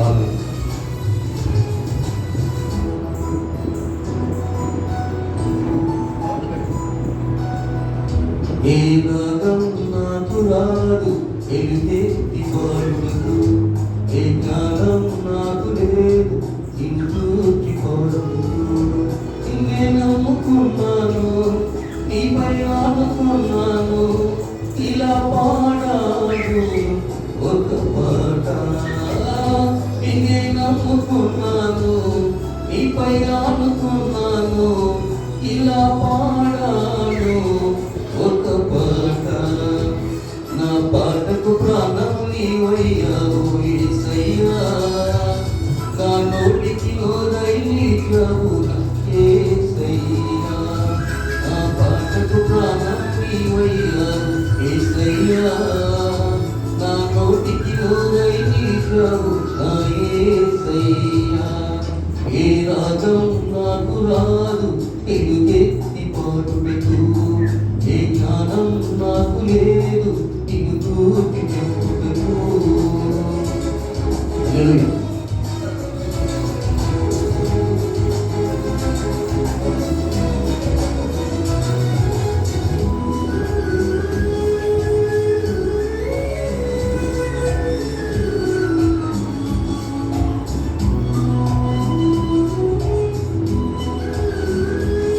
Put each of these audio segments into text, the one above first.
ఆమేన్. ఏ రాగం నాకు రాదు ఎలుగెత్తి పాడుటకు, ఏ జ్ఞానం నాకు లేదు ఇంటూకి పాడుటకు. నిన్నే నమ్ముకున్నాను, నీపై ఆనుకున్నాను, ఇలా పాడాను ఒక పాట. నిన్నే నమ్ముకున్నాను, నీపై ఆనుకున్నాను, ఇలా పాడాను ఒక పాట. నా పాటకు ప్రాణం నీవయ్యావు యేసయ్యా, నా నోటికి నోరైనిచ్చావు యేసయ్యా. నా పాటకు ప్రాణం నీవయ్యావు యేసయ్యా, నా నోటికి నోరైనిచ్చావు యేసయ్యా. ఏ రాగం నాకు రాదు ఎలుగెత్తి పాడుటకు, ఏ జ్ఞానం నాకు లేదు నిన్ను తూర్చి చెప్పుటకు. హల్లెలూయా.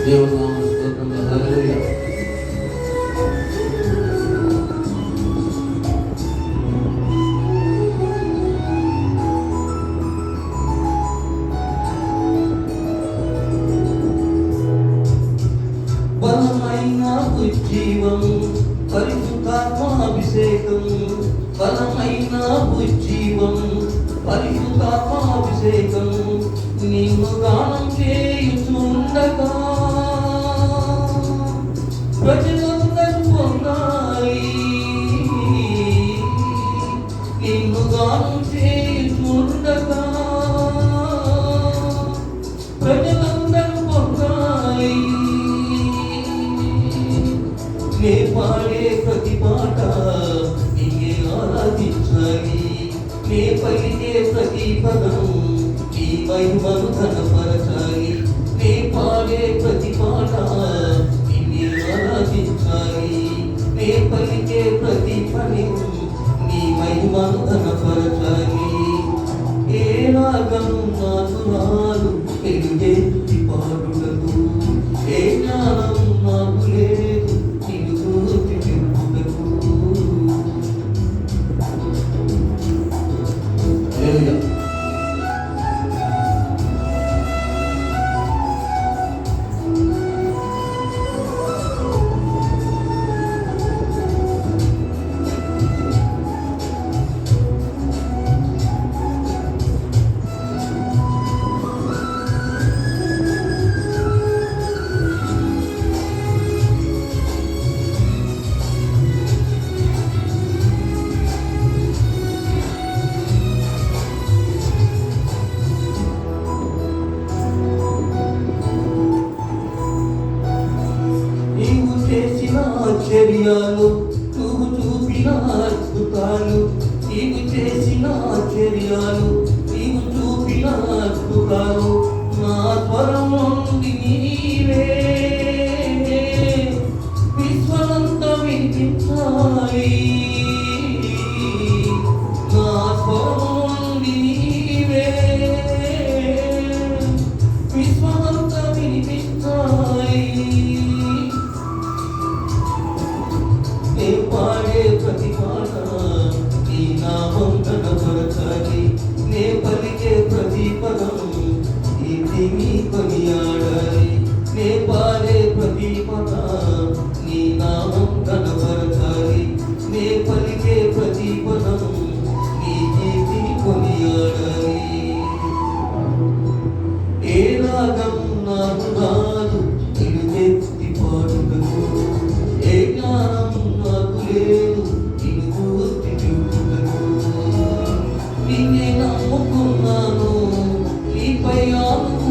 దేవుని నామమున స్తోత్రం. హల్లెలూయా. బలమైన ఉజ్జీవం పరిశుద్ధాత్మాభిషేకం, బలమైన ఉజ్జీవం పరిశుద్ధాత్మాభిషేకం, నిన్ను గానం చేయుచుండగా ప్రజలందరూ పొందాలి. నిన్ను గానం చేయుచుండగా ప్రజలందరూ పొందాలి. నే పాడే ప్రతి పాట నిన్నే ఆరాధించాలి, నే పలికే ప్రతి పదం నీ మహిమను ఘనపరచాలి. నే పాడే ప్రతి పాట నిన్నే ఆరాధించాలి, నే పలికే ప్రతి పని నీ మహిమను ఘనపరచాలి. ఏ రాగం నాకు రాదు ఎలుగెత్తి పాడుటకు, ఏ జ్ఞానం నాకు లేదు నిన్ను తూర్చి చెప్పుటకు. హల్లెలూయా. నీవు చేసిన ఆశ్చర్యాలు, నువ్వు చూపిన అద్భుతాలు, నీవు చేసిన ఆశ్చర్యాలు, నీవు చూపిన అద్భుతాలు, నా స్వరం నుండి నీవే విశ్వమంతా వినిపించాలి. నా స్వరం నుండి నీవే విశ్వమంతా వినిపించాలి. నే పాడే ప్రతి పాట నీ నామం ఘనపరచాలి, నే పలికే ప్రతి పదం నీతిని కొనియాడాలి. నే పాడే ప్రతి పాట నీ నామం ఘనపరచాలి, నే పలికే ప్రతి పదం నీతిని కొనియాడాలి. ఏ రాగం నాకు రాదు ఎలుగెత్తి పాడుటకు, ఏ జ్ఞానం నాకు లేదు నిన్ను తూర్చి చెప్పుటకు. నిన్నే నమ్ముకున్నాను, నీపై ఆనుకున్నాను,